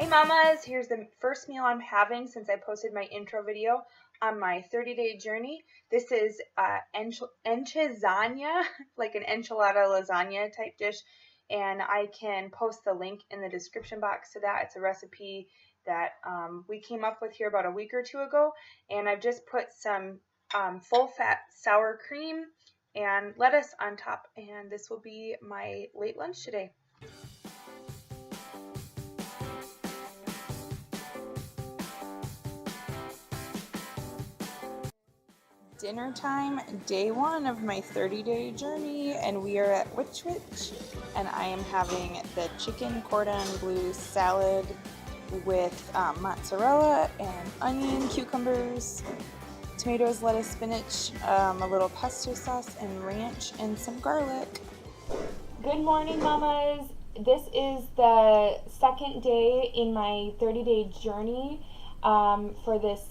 mamas, here's the first meal I'm having since I posted my intro video on my 30-day journey. This is enchilada, like an enchilada lasagna type dish, and I can post the link in the description box to that. It's a recipe that we came up with here about a week or two ago, and I've just put some full-fat sour cream and lettuce on top, and this will be my late lunch today. Dinner time, day one of my 30-day journey, and we are at Which, and I am having the chicken cordon bleu salad with mozzarella and onion, cucumbers, tomatoes, lettuce, spinach, a little pesto sauce and ranch, and some garlic. Good morning, mamas. This is the second day in my 30-day journey for this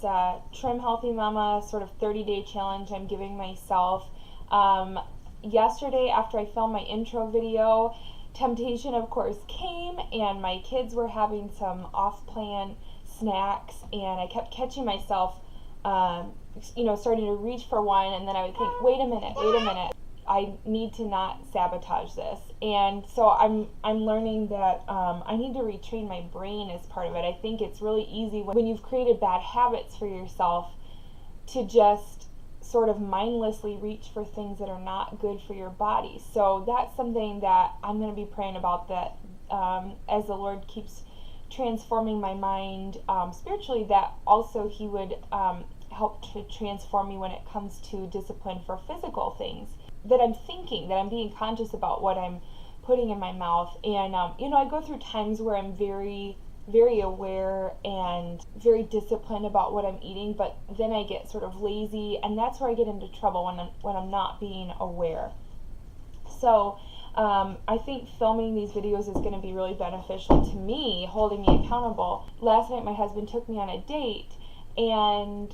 Trim Healthy Mama sort of 30-day challenge I'm giving myself. Yesterday, after I filmed my intro video, temptation of course came, and my kids were having some off-plan snacks, and I kept catching myself starting to reach for one, and then I would think, wait a minute, I need to not sabotage this. And so I'm learning that I need to retrain my brain as part of it. I think it's really easy when you've created bad habits for yourself to just sort of mindlessly reach for things that are not good for your body. So that's something that I'm going to be praying about, that as the Lord keeps transforming my mind spiritually, that also He would help to transform me when it comes to discipline for physical things. That I'm thinking, that I'm being conscious about what I'm putting in my mouth. And, I go through times where I'm very, very aware and very disciplined about what I'm eating, but then I get sort of lazy, and that's where I get into trouble when I'm not being aware. So, I think filming these videos is going to be really beneficial to me, holding me accountable. Last night my husband took me on a date, and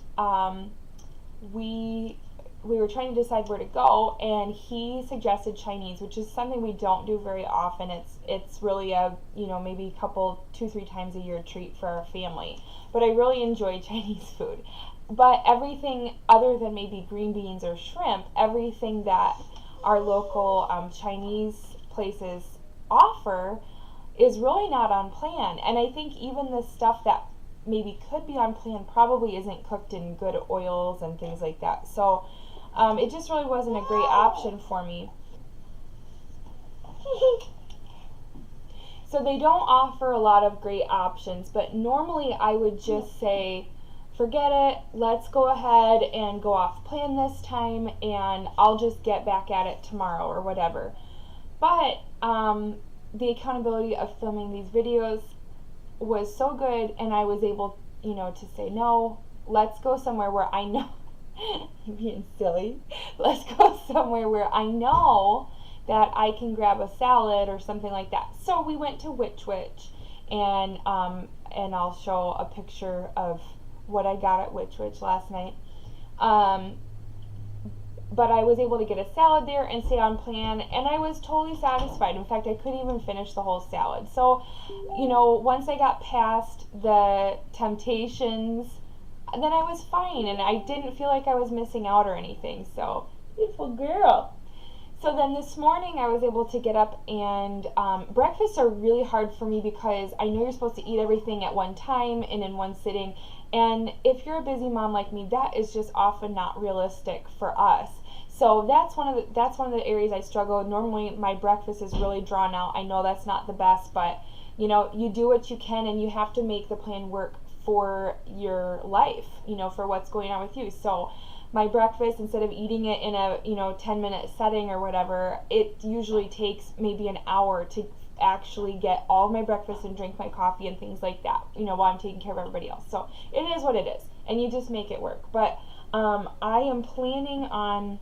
we were trying to decide where to go, and he suggested Chinese, which is something we don't do very often. It's really a, maybe a couple, 2-3 times a year treat for our family. But I really enjoy Chinese food. But everything other than maybe green beans or shrimp, everything that our local Chinese places offer is really not on plan. And I think even the stuff that maybe could be on plan probably isn't cooked in good oils and things like that. So it just really wasn't a great option for me. So they don't offer a lot of great options, but normally I would just say, forget it, let's go ahead and go off plan this time, and I'll just get back at it tomorrow or whatever. But the accountability of filming these videos was so good, and I was able, to say, no, let's go somewhere where I know, I'm being silly, let's go somewhere where I know that I can grab a salad or something like that. So we went to Which, and I'll show a picture of what I got at Which last night. But I was able to get a salad there and stay on plan, and I was totally satisfied. In fact, I couldn't even finish the whole salad. So, once I got past the temptations, then I was fine, and I didn't feel like I was missing out or anything. So, beautiful girl. So then this morning I was able to get up, and breakfasts are really hard for me because I know you're supposed to eat everything at one time and in one sitting. And if you're a busy mom like me, that is just often not realistic for us. So that's one of the areas I struggle. Normally my breakfast is really drawn out. I know that's not the best, but you do what you can, and you have to make the plan work for your life, for what's going on with you. So my breakfast, instead of eating it in a 10-minute setting or whatever, it usually takes maybe an hour to actually get all of my breakfast and drink my coffee and things like that, while I'm taking care of everybody else. So it is what it is, and you just make it work. But I am planning on,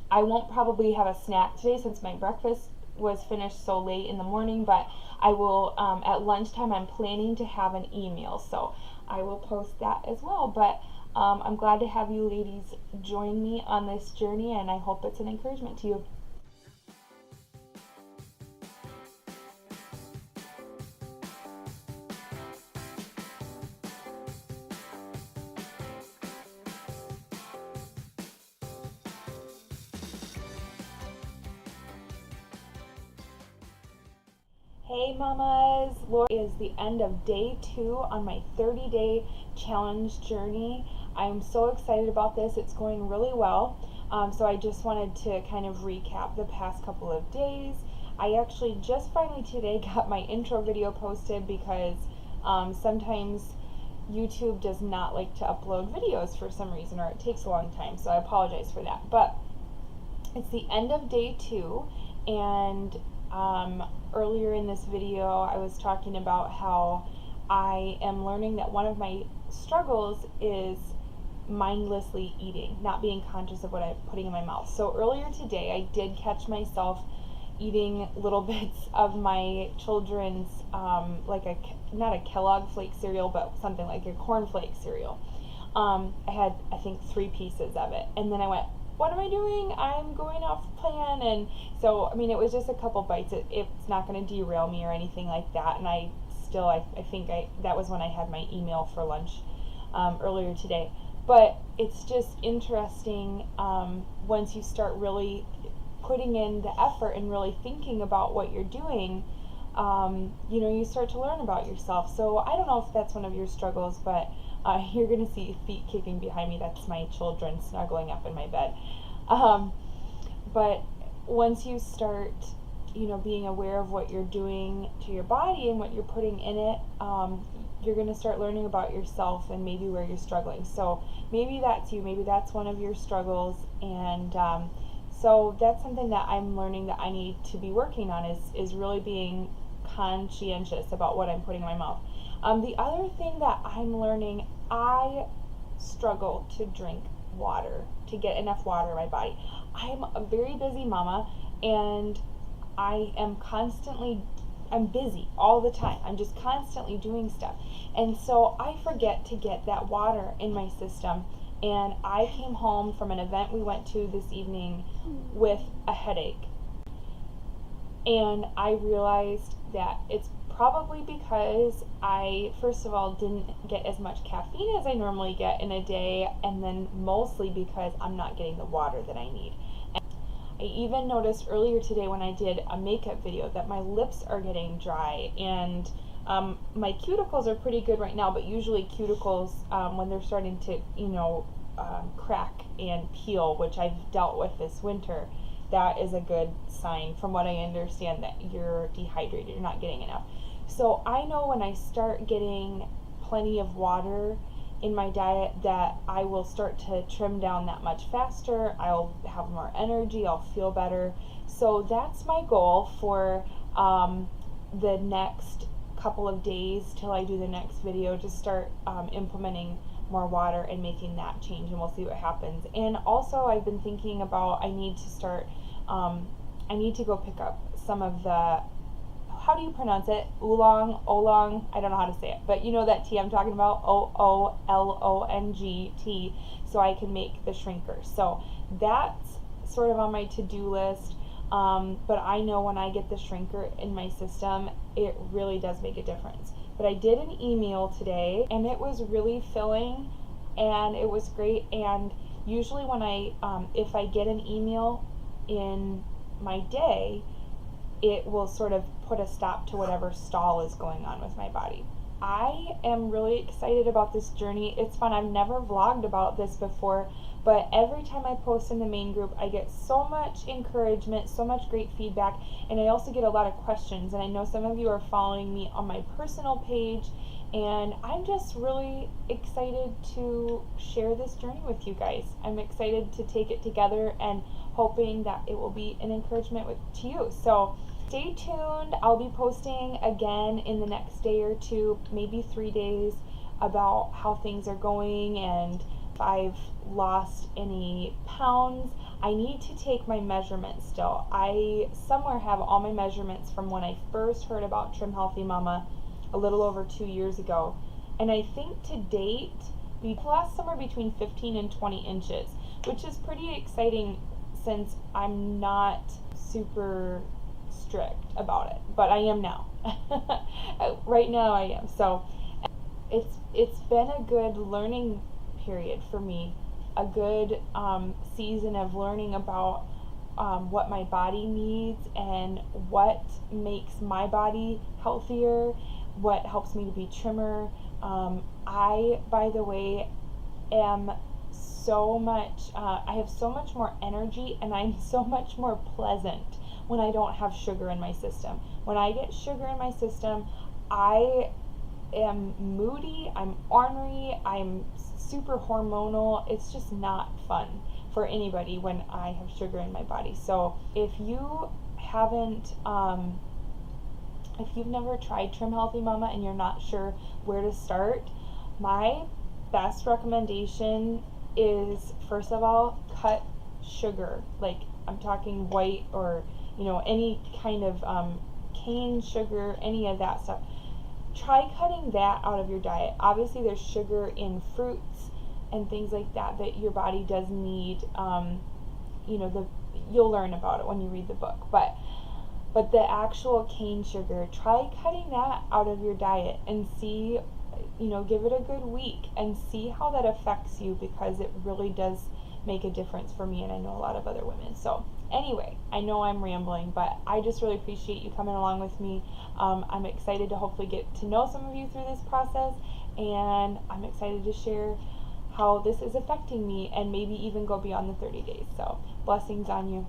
I won't probably have a snack today since my breakfast was finished so late in the morning, but I will, at lunchtime, I'm planning to have an e-meal, so I will post that as well. But I'm glad to have you ladies join me on this journey, and I hope it's an encouragement to you. Hey mamas, Laura, is the end of day 2 on my 30-day challenge journey. I'm so excited about this. It's going really well. So I just wanted to kind of recap the past couple of days. I actually just finally today got my intro video posted because sometimes YouTube does not like to upload videos for some reason, or it takes a long time, so I apologize for that. But it's the end of day 2, and earlier in this video I was talking about how I am learning that one of my struggles is mindlessly eating, not being conscious of what I'm putting in my mouth. So earlier today I did catch myself eating little bits of my children's not a Kellogg flake cereal, but something like a cornflake cereal. I had, I think, 3 pieces of it, and then I went, what am I doing? I'm going off plan. And so, I mean, it was just a couple bites. It's not going to derail me or anything like that. And I think that was when I had my email for lunch earlier today. But it's just interesting once you start really putting in the effort and really thinking about what you're doing, you start to learn about yourself. So I don't know if that's one of your struggles, but you're going to see feet kicking behind me. That's my children snuggling up in my bed. But once you start, being aware of what you're doing to your body and what you're putting in it, you're going to start learning about yourself and maybe where you're struggling. So maybe that's you. Maybe that's one of your struggles. And so that's something that I'm learning that I need to be working on is really being conscientious about what I'm putting in my mouth. The other thing that I'm learning, I struggle to drink water, to get enough water in my body. I'm a very busy mama, and I'm busy all the time. I'm just constantly doing stuff. And so I forget to get that water in my system. And I came home from an event we went to this evening with a headache. And I realized that it's probably because I, first of all, didn't get as much caffeine as I normally get in a day, and then mostly because I'm not getting the water that I need. And I even noticed earlier today when I did a makeup video that my lips are getting dry, and my cuticles are pretty good right now, but usually cuticles, when they're starting to, crack and peel, which I've dealt with this winter, that is a good sign, from what I understand, that you're dehydrated, you're not getting enough. So I know when I start getting plenty of water in my diet that I will start to trim down that much faster. I'll have more energy, I'll feel better. So that's my goal for the next couple of days till I do the next video, to start implementing more water and making that change, and we'll see what happens. And also I've been thinking about, I need to go pick up some of the, how do you pronounce it? Oolong, I don't know how to say it, but you know that tea I'm talking about, Oolong tea, so I can make the shrinker. So that's sort of on my to-do list, but I know when I get the shrinker in my system, it really does make a difference. But I did an email today, and it was really filling, and it was great. And usually when if I get an email in my day, it will sort of put a stop to whatever stall is going on with my body. I am really excited about this journey. It's fun. I've never vlogged about this before, but every time I post in the main group, I get so much encouragement, so much great feedback, and I also get a lot of questions. And I know some of you are following me on my personal page, and I'm just really excited to share this journey with you guys. I'm excited to take it together and hoping that it will be an encouragement to you. So stay tuned. I'll be posting again in the next day or 2, maybe 3 days, about how things are going and if I've lost any pounds. I need to take my measurements still. I somewhere have all my measurements from when I first heard about Trim Healthy Mama a little over 2 years ago. And I think to date, we've lost somewhere between 15 and 20 inches, which is pretty exciting since I'm not super strict about it, but I am now. Right now I am. So it's been a good learning period for me, a good season of learning about what my body needs and what makes my body healthier, what helps me to be trimmer. I, by the way, am so much, I have so much more energy, and I'm so much more pleasant when I don't have sugar in my system. When I get sugar in my system, I am moody, I'm ornery, I'm super hormonal. It's just not fun for anybody when I have sugar in my body. So if you haven't, if you've never tried Trim Healthy Mama and you're not sure where to start, my best recommendation is, first of all, cut sugar. Like, I'm talking white or, any kind of cane sugar, any of that stuff. Try cutting that out of your diet. Obviously, there's sugar in fruits and things like that your body does need. You'll learn about it when you read the book. But the actual cane sugar, try cutting that out of your diet and see, give it a good week and see how that affects you, because it really does make a difference for me, and I know a lot of other women. So anyway, I know I'm rambling, but I just really appreciate you coming along with me. I'm excited to hopefully get to know some of you through this process, and I'm excited to share how this is affecting me and maybe even go beyond the 30 days. So blessings on you.